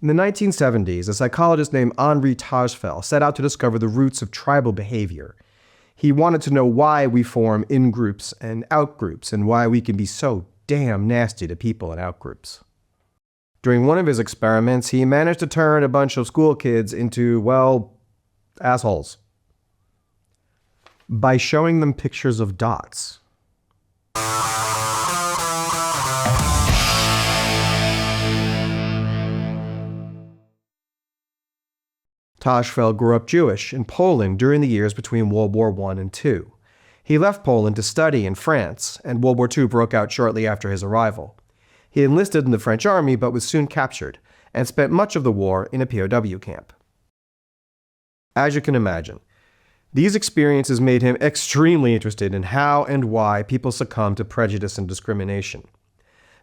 In the 1970s, a psychologist named Henri Tajfel set out to discover the roots of tribal behavior. He wanted to know why we form in-groups and out-groups, and why we can be so damn nasty to people in out-groups. During one of his experiments, he managed to turn a bunch of school kids into, well, assholes, by showing them pictures of dots. Tajfel grew up Jewish in Poland during the years between World War I and II. He left Poland to study in France, and World War II broke out shortly after his arrival. He enlisted in the French army but was soon captured, and spent much of the war in a POW camp. As you can imagine, these experiences made him extremely interested in how and why people succumb to prejudice and discrimination.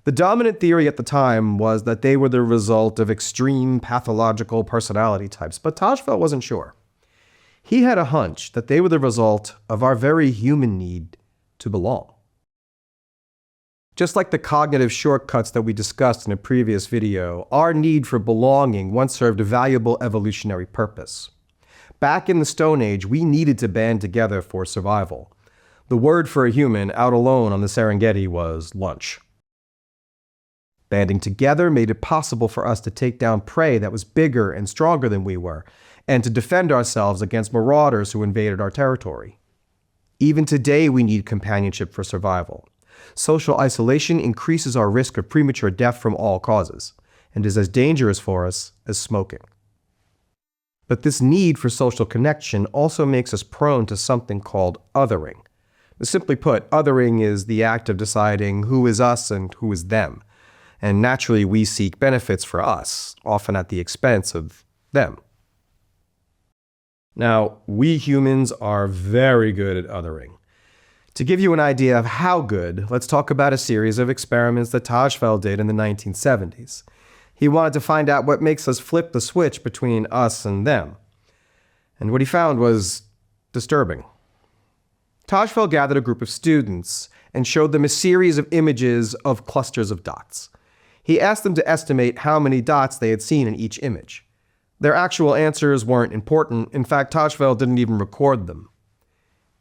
The dominant theory at the time was that they were the result of extreme pathological personality types, but Tajfel wasn't sure. He had a hunch that they were the result of our very human need to belong. Just like the cognitive shortcuts that we discussed in a previous video, our need for belonging once served a valuable evolutionary purpose. Back in the Stone Age, we needed to band together for survival. The word for a human out alone on the Serengeti was lunch. Banding together made it possible for us to take down prey that was bigger and stronger than we were, and to defend ourselves against marauders who invaded our territory. Even today, we need companionship for survival. Social isolation increases our risk of premature death from all causes, and is as dangerous for us as smoking. But this need for social connection also makes us prone to something called othering. Simply put, othering is the act of deciding who is us and who is them. And naturally, we seek benefits for us, often at the expense of them. Now, we humans are very good at othering. To give you an idea of how good, let's talk about a series of experiments that Tajfel did in the 1970s. He wanted to find out what makes us flip the switch between us and them. And what he found was disturbing. Tajfel gathered a group of students and showed them a series of images of clusters of dots. He asked them to estimate how many dots they had seen in each image. Their actual answers weren't important. In fact, Tajfel didn't even record them.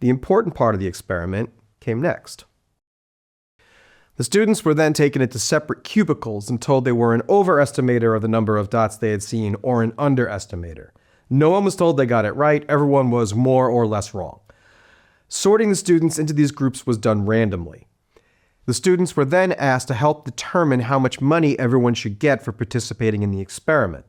The important part of the experiment came next. The students were then taken into separate cubicles and told they were an overestimator of the number of dots they had seen or an underestimator. No one was told they got it right. Everyone was more or less wrong. Sorting the students into these groups was done randomly. The students were then asked to help determine how much money everyone should get for participating in the experiment.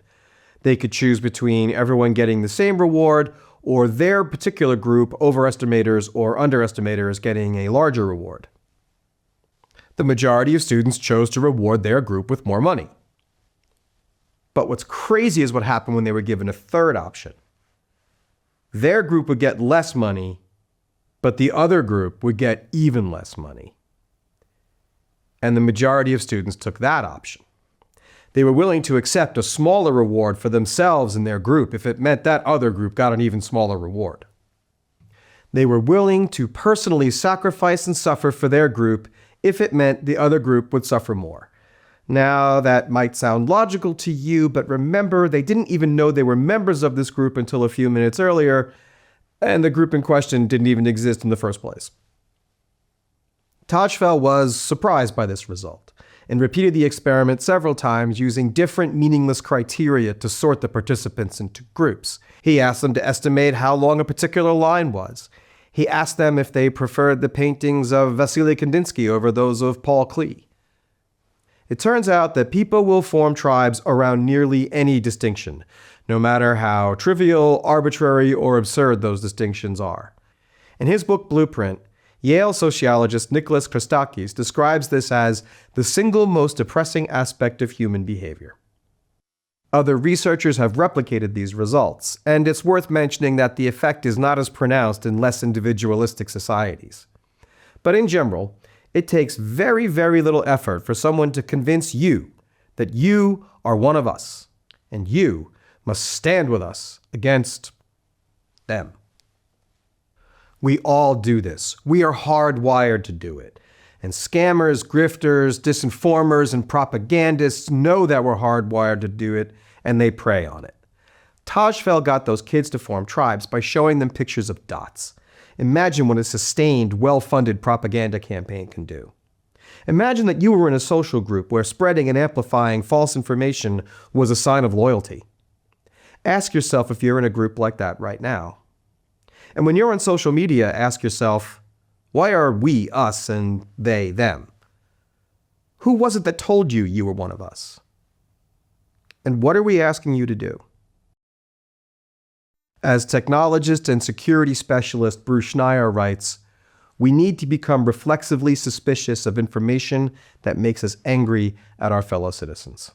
They could choose between everyone getting the same reward or their particular group, overestimators or underestimators, getting a larger reward. The majority of students chose to reward their group with more money. But what's crazy is what happened when they were given a third option. Their group would get less money, but the other group would get even less money. And the majority of students took that option. They were willing to accept a smaller reward for themselves and their group if it meant that other group got an even smaller reward. They were willing to personally sacrifice and suffer for their group if it meant the other group would suffer more. Now, that might sound logical to you, but remember, they didn't even know they were members of this group until a few minutes earlier, and the group in question didn't even exist in the first place. Tajfel was surprised by this result and repeated the experiment several times using different meaningless criteria to sort the participants into groups. He asked them to estimate how long a particular line was. He asked them if they preferred the paintings of Vasily Kandinsky over those of Paul Klee. It turns out that people will form tribes around nearly any distinction, no matter how trivial, arbitrary, or absurd those distinctions are. In his book Blueprint, Yale sociologist Nicholas Christakis describes this as the single most depressing aspect of human behavior. Other researchers have replicated these results, and it's worth mentioning that the effect is not as pronounced in less individualistic societies. But in general, it takes very, very little effort for someone to convince you that you are one of us, and you must stand with us against them. We all do this. We are hardwired to do it. And scammers, grifters, disinformers, and propagandists know that we're hardwired to do it, and they prey on it. Tajfel got those kids to form tribes by showing them pictures of dots. Imagine what a sustained, well-funded propaganda campaign can do. Imagine that you were in a social group where spreading and amplifying false information was a sign of loyalty. Ask yourself if you're in a group like that right now. And when you're on social media, ask yourself, why are we us and they them? Who was it that told you you were one of us? And what are we asking you to do? As technologist and security specialist Bruce Schneier writes, we need to become reflexively suspicious of information that makes us angry at our fellow citizens.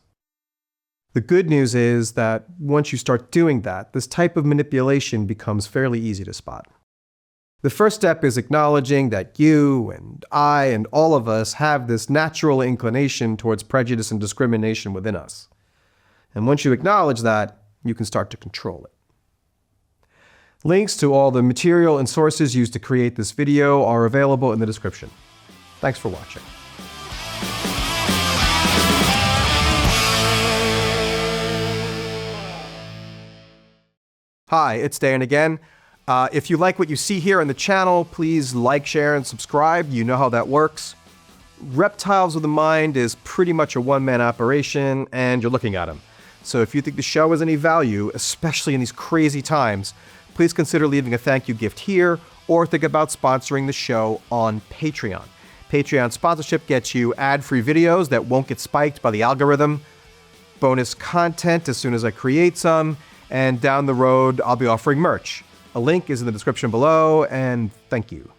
The good news is that once you start doing that, this type of manipulation becomes fairly easy to spot. The first step is acknowledging that you and I and all of us have this natural inclination towards prejudice and discrimination within us. And once you acknowledge that, you can start to control it. Links to all the material and sources used to create this video are available in the description. Thanks for watching. Hi, it's Dan again. If you like what you see here on the channel, please like, share, and subscribe. You know how that works. Reptiles of the Mind is pretty much a one-man operation, and you're looking at him. So if you think the show has any value, especially in these crazy times, please consider leaving a thank you gift here, or think about sponsoring the show on Patreon. Patreon sponsorship gets you ad-free videos that won't get spiked by the algorithm, bonus content as soon as I create some, and down the road, I'll be offering merch. A link is in the description below, and thank you.